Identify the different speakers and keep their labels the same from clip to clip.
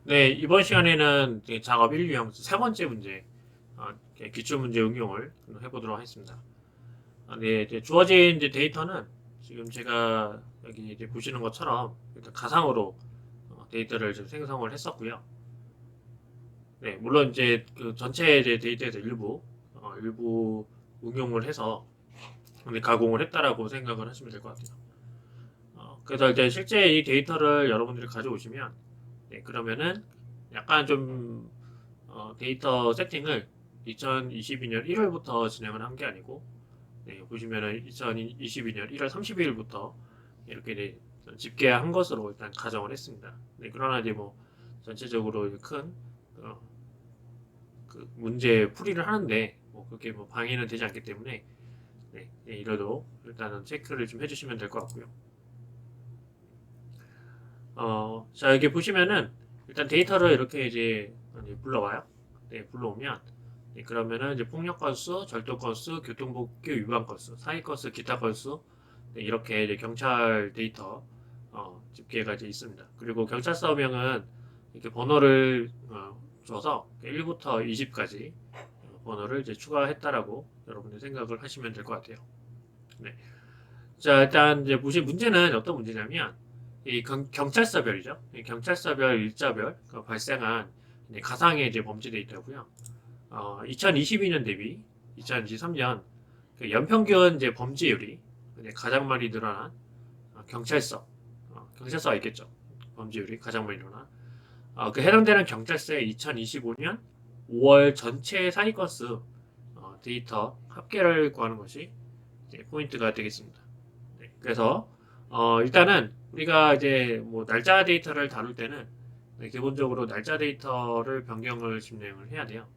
Speaker 1: 네, 이번 시간에는 이제 작업 1, 유형 세 번째 문제, 기출문제 응용을 해보도록 하겠습니다. 네, 이제 주어진 이제 데이터는 지금 제가 여기 이제 보시는 것처럼 일단 가상으로 데이터를 좀 생성을 했었고요. 네, 물론 이제 그 전체 이제 데이터에서 일부 응용을 해서 가공을 했다라고 생각을 하시면 될 것 같아요. 그래서 이제 실제 이 데이터를 여러분들이 가져오시면, 네, 그러면은 약간 좀 데이터 세팅을 2022년 1월부터 진행을 한 게 아니고, 네, 보시면은 2022년 1월 30일부터 이렇게 집계한 것으로 일단 가정을 했습니다. 네, 그러나 이제 뭐 전체적으로 큰 어, 그 문제 풀이를 하는데 뭐 그렇게 뭐 방해는 되지 않기 때문에, 네, 네, 이래도 일단은 체크를 좀 해주시면 될 것 같고요. 자, 여기 보시면은 일단 데이터를 이렇게 이제 불러와요. 네, 불러오면, 네, 그러면은 이제 폭력 건수, 절도 건수, 교통법규 위반 건수, 사기 건수, 기타 건수, 네, 이렇게 이제 경찰 데이터 집계가 이제 있습니다. 그리고 경찰서명은 이렇게 번호를 줘서 1부터 20까지 번호를 이제 추가했다라고 여러분들 생각을 하시면 될 것 같아요. 네. 자, 일단 이제 보실 문제는 어떤 문제냐면 이 경찰서별이죠. 이 경찰서별 일자별 발생한 가상의 이제 범죄 데이터고요. 2022년 대비 2023년 그 연평균 이제 범죄율이 이제 가장 많이 늘어난 경찰서가 있겠죠. 범죄율이 가장 많이 늘어난 그 해당되는 경찰서의 2025년 5월 전체 사기 건수 데이터 합계를 구하는 것이 이제 포인트가 되겠습니다. 네, 그래서 일단은 우리가 이제 뭐 날짜 데이터를 다룰 때는 네, 기본적으로 날짜 데이터를 변경을 진행을 해야 돼요.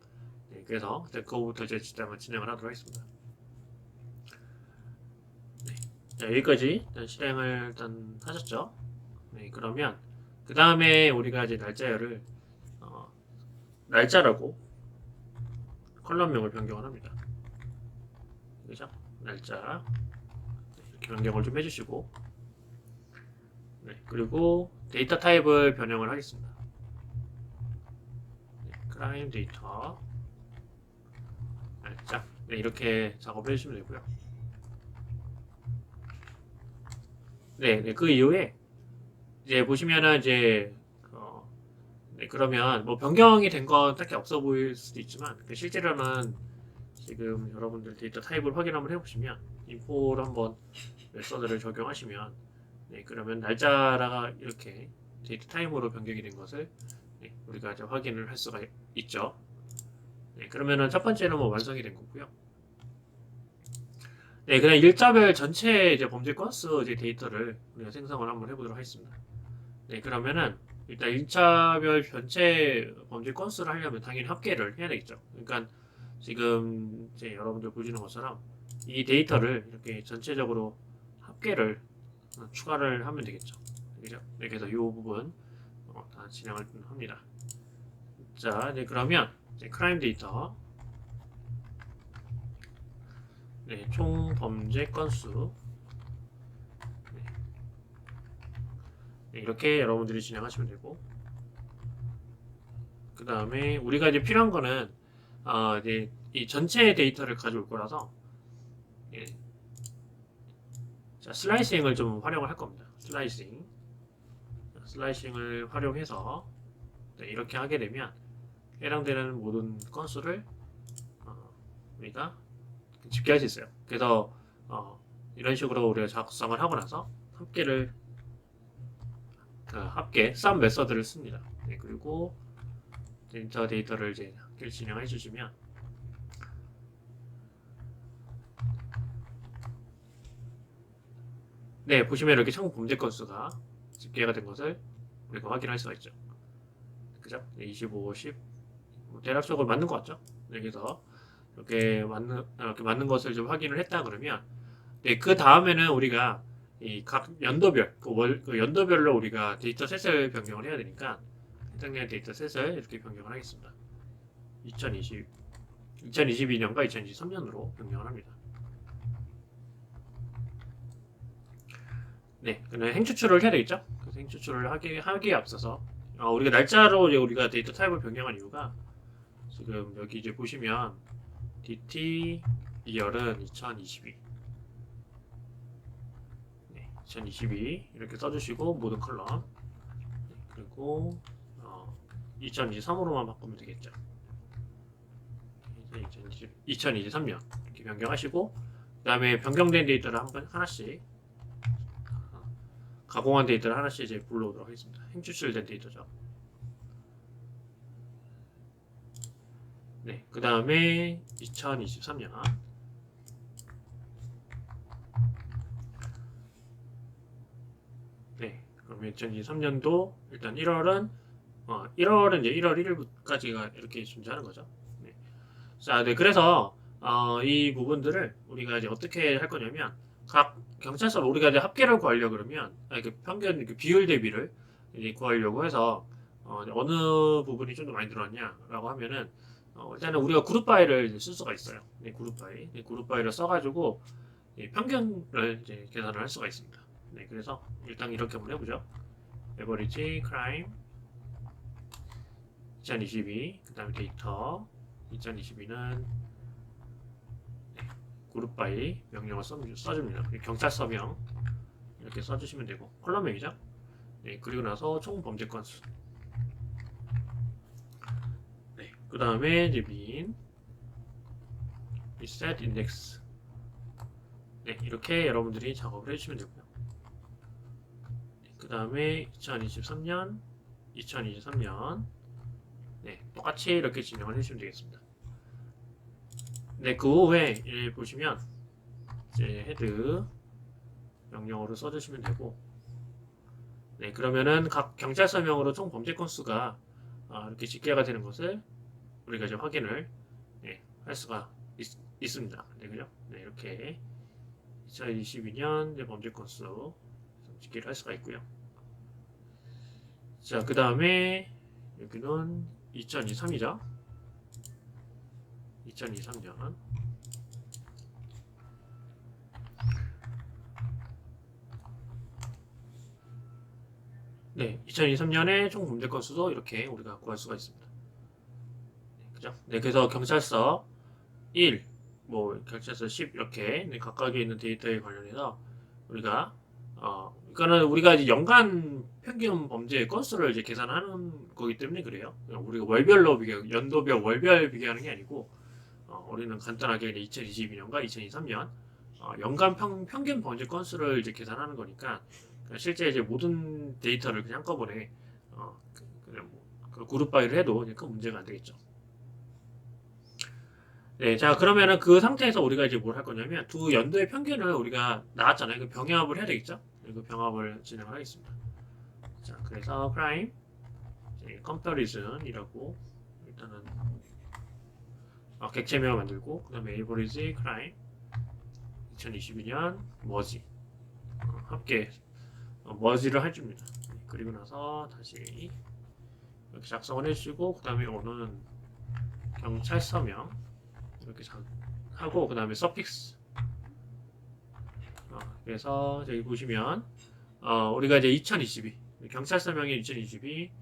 Speaker 1: 네, 그래서 그거부터 이제 진행을 하도록 하겠습니다. 네, 자, 여기까지 일단 실행을 일단 하셨죠. 네, 그러면 그 다음에 우리가 이제 날짜열을 어, 날짜라고 컬럼명을 변경을 합니다. 그죠? 날짜 이렇게 변경을 좀 해주시고, 네, 그리고 데이터 타입을 변형을 하겠습니다. 네, 크라임 데이터 날짜, 네, 이렇게 작업해 주시면 되고요. 네, 네, 그 이후에 이제 보시면은 이제 네, 그러면 뭐 변경이 된 건 딱히 없어 보일 수도 있지만 실제로는 지금 여러분들 데이터 타입을 확인 한번 해보시면 인포를 한번 메서드를 적용하시면, 네, 그러면 날짜가 이렇게 데이터 타입으로 변경이 된 것을, 네, 우리가 이제 확인을 할 수가 있죠. 네, 그러면은 첫 번째는 뭐 완성이 된 거고요. 네, 그냥 일자별 전체 이제 범죄 건수 이제 데이터를 우리가 생성을 한번 해보도록 하겠습니다. 네, 그러면은 일단 1차별 전체 범죄 건수를 하려면 당연히 합계를 해야 되겠죠. 그러니까 지금 이제 여러분들 보시는 것처럼 이 데이터를 이렇게 전체적으로 합계를 추가를 하면 되겠죠. 그죠? 네, 그래서 이 부분 다 진행을 합니다. 자, 네, 그러면 이제 크라임 데이터, 네, 총 범죄 건수, 네, 네, 이렇게 여러분들이 진행하시면 되고, 그 다음에 우리가 이제 필요한 거는 이제 이 전체 데이터를 가져올 거라서, 예, 자, 슬라이싱을 좀 활용을 할 겁니다. 슬라이싱을 활용해서, 네, 이렇게 하게 되면 해당되는 모든 건수를 우리가 집계할 수 있어요. 그래서 이런 식으로 우리가 작성을 하고 나서 합계 썸 메서드를 씁니다. 네, 그리고 인터 데이터를 이제 합계를 진행해 주시면, 네, 보시면 이렇게 총 범죄 건수가 집계가 된 것을 우리가 확인할 수가 있죠. 그죠? 네, 25, 10, 뭐 대략적으로 맞는 것 같죠? 네, 그래서 이렇게 맞는 것을 좀 확인을 했다 그러면, 네, 그 다음에는 우리가 이 각 연도별, 그 연도별로 우리가 데이터 셋을 변경을 해야 되니까 해당되는 데이터 셋을 이렇게 변경을 하겠습니다. 2022년과 2023년으로 변경을 합니다. 네, 그냥 행추출을 해야 되겠죠? 그래서 행추출을 하기에 앞서서 우리가 날짜로 이제 우리가 데이터 타입을 변경한 이유가 지금 여기 이제 보시면 DT 2열은 2022 네, 2022 이렇게 써주시고 모든 컬럼 네, 그리고 2023으로만 바꾸면 되겠죠. 2023년 이렇게 변경하시고 그 다음에 변경된 데이터를 하나씩 가공한 데이터를 하나씩 이제 불러오도록 하겠습니다. 행추출된 데이터죠. 네, 그 다음에 2023년 네, 그러면 2023년도 일단 1월은 1월은 이제 1월 1일까지가 이렇게 존재하는 거죠. 네. 자, 네, 그래서 이 부분들을 우리가 이제 어떻게 할 거냐면 각 경찰서 우리가 이제 합계를 구하려고 그러면 그 평균 그 비율 대비를 이제 구하려고 해서 어느 부분이 좀 더 많이 들어왔냐라고 하면은 일단은 우리가 그룹 바이를 이제 쓸 수가 있어요. 네, 그룹 바이. 네, 그룹 바이를 써가지고 평균을 이제 계산을 할 수가 있습니다. 네, 그래서 일단 이렇게 한번 해보죠. 에버리지 크라임 2022, 그 다음에 데이터 2022는 그룹 바이 명령을 써줍니다. 경찰서명 이렇게 써주시면 되고 컬럼명이죠. 네, 그리고 나서 총 범죄 건수. 네, 그 다음에 이제 min reset index. 네, 이렇게 여러분들이 작업을 해주시면 되고요. 네, 그 다음에 2023년 네, 똑같이 이렇게 진행을 해주시면 되겠습니다. 네, 그 후에 보시면 이제 헤드 명령어로 써주시면 되고, 네, 그러면은 각 경찰서명으로 총 범죄 건수가 이렇게 집계가 되는 것을 우리가 이제 확인을 할 수가 있습니다. 네, 그죠? 네, 이렇게 2022년 이제 범죄 건수 집계를 할 수가 있고요. 자, 그 다음에 여기는 2023이죠. 2023년. 네, 2023년에 총 범죄 건수도 이렇게 우리가 구할 수가 있습니다. 네, 그죠? 네, 그래서 경찰서 1, 경찰서 10 이렇게 각각에 있는 데이터에 관련해서 우리가 이거는 우리가 이제 연간 평균 범죄 건수를 이제 계산하는 거기 때문에 그래요. 우리가 월별로 연도별 월별 비교하는 게 아니고 우리는 간단하게 2022년과 2023년 연간 평균 범죄 건수를 이제 계산하는 거니까 실제 이제 모든 데이터를 그냥 한꺼번에 그냥 그 그룹 바이를 해도 큰 문제가 안 되겠죠. 네, 자 그러면은 그 상태에서 우리가 이제 뭘 할 거냐면 두 연도의 평균을 우리가 나왔잖아요. 그 병합을 해야 되겠죠. 그 병합을 진행을 하겠습니다. 자, 그래서 프라임 comparison이라고 일단은 객체명 만들고 그 다음에 average crime 2022년 머지 합계 머지를 해줍니다. 그리고 나서 다시 이렇게 작성을 해주시고 그 다음에 오는 경찰서명 이렇게 하고 그 다음에 서픽스 그래서 여기 보시면 우리가 이제 2022 경찰서명이 2022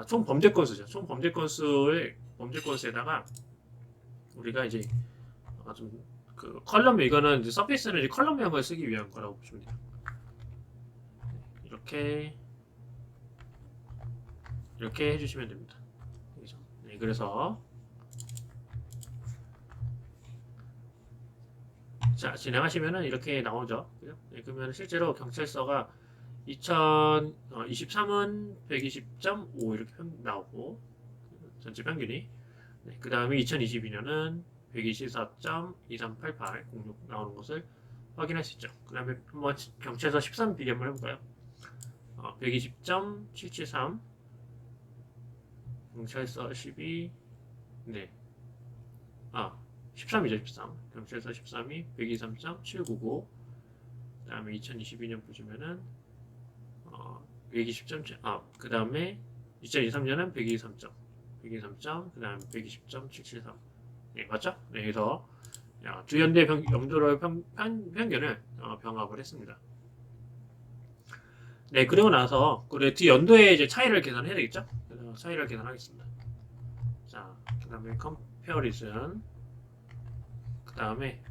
Speaker 1: 총 범죄 건수죠. 총 범죄 건수에다가 우리가 이제 좀 그 컬럼명 이거는 이제 서피스는 이제 컬럼명을 쓰기 위한 거라고 보시면 돼요. 이렇게 해주시면 됩니다. 그렇죠? 네, 그래서 자 진행하시면은 이렇게 나오죠. 네, 그러면 실제로 경찰서가 2023은 120.5 이렇게 나오고 전체 평균이 네, 그 다음에 2022년은 124.238806 나오는 것을 확인할 수 있죠. 그 다음에 한번 경찰서 13 비교 한번 해볼까요? 120.773 경찰서 12 네. 13이죠 13 경찰서 13이 123.799 그 다음에 2022년 보시면은 120.7 그 다음에 2023년은 123점 그 다음에 120.773 네, 맞죠? 네, 그래서 두 연대 영도로의 평균을 병합을 했습니다. 네, 그리고 나서 그 두 연도의 이제 차이를 계산해야 되겠죠? 차이를 계산하겠습니다. 자, 그 다음에 comparison, 그 다음에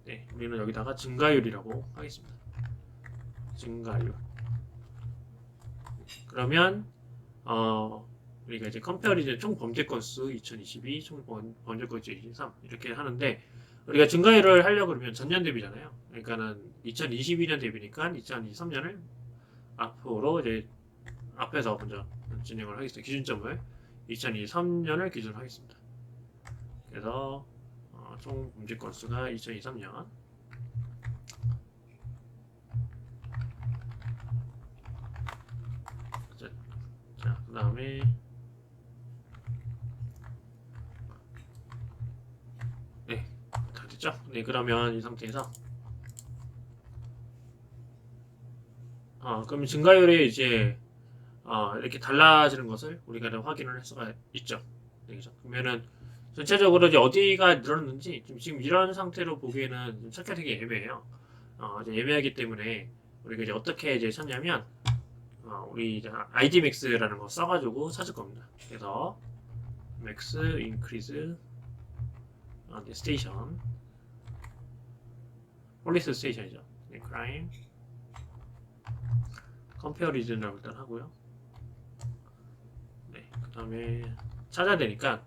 Speaker 1: 네, 우리는 여기다가 증가율이라고 하겠습니다. 증가율. 그러면 우리가 이제 컴페어리즌 총 범죄 건수 2022, 총 범죄 건수 23 이렇게 하는데, 우리가 증가율을 하려고 그러면 전년 대비잖아요. 그러니까는 2022년 대비니까 2023년을 앞으로 이제 앞에서 먼저 진행을 하겠습니다. 기준점을 2023년을 기준으로 하겠습니다. 그래서 총 범죄 건수가 2023년. 자, 그 다음에 네, 다 됐죠? 네, 그러면 이 상태에서 그럼 증가율이 이제 이렇게 달라지는 것을 우리가 확인을 할 수가 있죠. 네, 그죠? 그러면은 전체적으로 이제 어디가 늘었는지 지금 이런 상태로 보기에는 좀 찾기가 되게 애매해요. 이제 애매하기 때문에 우리가 이제 어떻게 이제 찾냐면 우리 이제 id max라는 거 써가지고 찾을 겁니다. 그래서 max increase station, police station이죠. 네, crime comparison이라고 일단 하고요. 네, 그 다음에 찾아야 되니까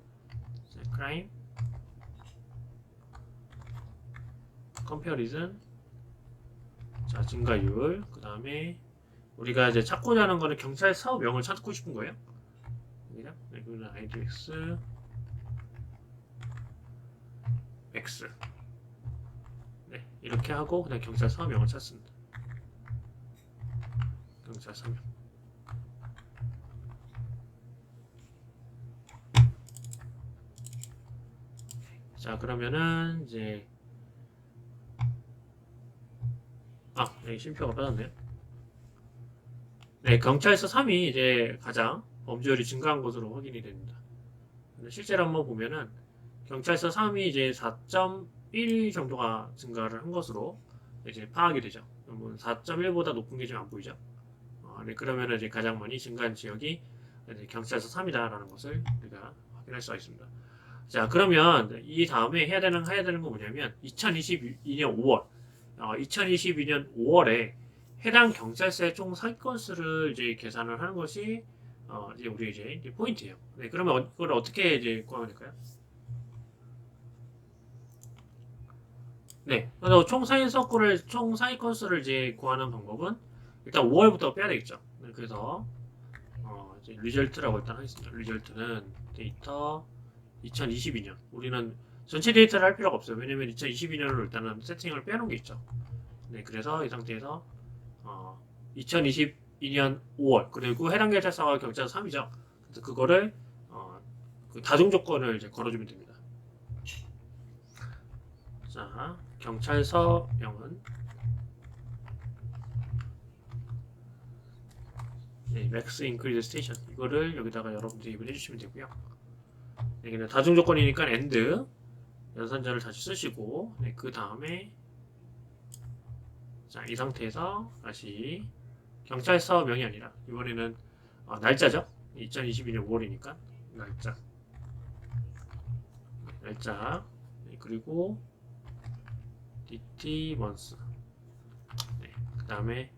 Speaker 1: crime comparison, 자 증가율, 그 다음에 우리가 이제 찾고자 하는 거는 경찰서명을 찾고 싶은 거예요. 네, 그러면 idx x, 네, 이렇게 하고 그냥 경찰서명을 찾습니다. 경찰서명. 자, 그러면은 이제 여기 쉼표가 빠졌네요. 네, 경찰서 3이 이제 가장 범죄율이 증가한 것으로 확인이 됩니다. 실제로 한번 보면은 경찰서 3이 이제 4.1 정도가 증가를 한 것으로 이제 파악이 되죠. 그러면 4.1보다 높은 게 좀 안 보이죠. 네, 그러면은 이제 가장 많이 증가한 지역이 이제 경찰서 3이다라는 것을 우리가 확인할 수가 있습니다. 자, 그러면 이 다음에 해야 되는 거 뭐냐면 2022년 5월, 2022년 5월에 해당 경찰서의 총 사건 수를 이제 계산을 하는 것이 이제 우리 이제 포인트예요. 네, 그러면 이걸 어떻게 이제 구하면 될까요? 네, 그래서 총 사인 건수를 이제 구하는 방법은 일단 5월부터 빼야 되겠죠. 네, 그래서 이제 리절트라고 일단 하겠습니다. 리절트는 데이터 2022년. 우리는 전체 데이터를 할 필요가 없어요. 왜냐면 2022년으로 일단은 세팅을 빼놓은 게 있죠. 네, 그래서 이 상태에서 2022년 5월, 그리고 해당 경찰서가 경찰서 3이죠. 그래서 그거를 그 다중 조건을 이제 걸어주면 됩니다. 자, 경찰서명은 네, max increase station, 이거를 여기다가 여러분들이 입을 해주시면 되고요. 네, 그냥 다중 조건이니까 and 연산자를 다시 쓰시고, 네, 그 다음에 자, 이 상태에서 다시 경찰서명이 아니라 이번에는 날짜죠. 2022년 5월이니까 날짜, 네, 그리고 DT month, 네, 그 다음에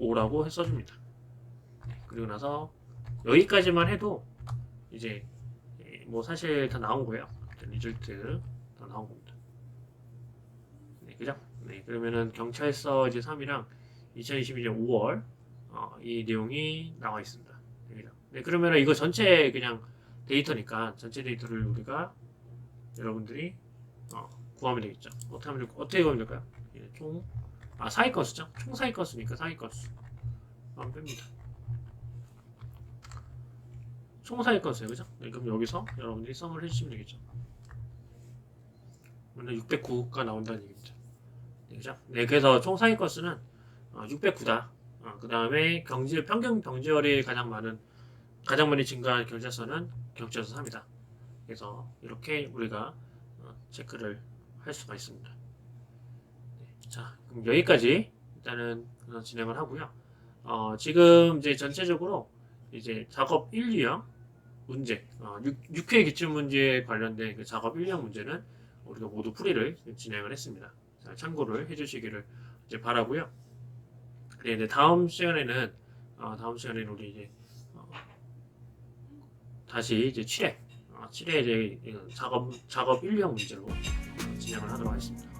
Speaker 1: 5라고 써줍니다. 네, 그리고 나서 여기까지만 해도 이제 뭐 사실 다 나온 거예요. 리절트 다 나온 겁니다. 네, 그죠? 네, 그러면은 경찰서 이제 3이랑 2022년 5월 이 내용이 나와 있습니다. 네, 그죠? 네, 그러면은 이거 전체 그냥 데이터니까 전체 데이터를 우리가 여러분들이 구하면 되겠죠. 어떻게 구하면 될까요? 총 사이 건수죠. 총 사이 건수니까 사이 건수 뺍니다. 총 사이 건수예요, 그죠? 네, 그럼 여기서 여러분들이 썸을 해주시면 되겠죠. 그러면 609가 나온다는 얘기입니다. 네, 그죠? 네, 그래서 총 사이 건수는 609다. 그 다음에 평균 병지율이 가장 많이 증가한 경찰서는 경찰서 3이다. 그래서 이렇게 우리가 체크를 할 수가 있습니다. 네, 자, 그럼 여기까지 일단은 진행을 하고요. 지금 이제 전체적으로 이제 작업 1, 2형 문제, 6회 기출 문제에 관련된 그 작업 1형 문제는 우리가 모두 풀이를 진행을 했습니다. 자, 참고를 해주시기를 이제 바라고요. 그래 이제 다음 시간에는 우리 이제 다시 이제 7회 이제 작업 1형 문제로 진행을 하도록 하겠습니다.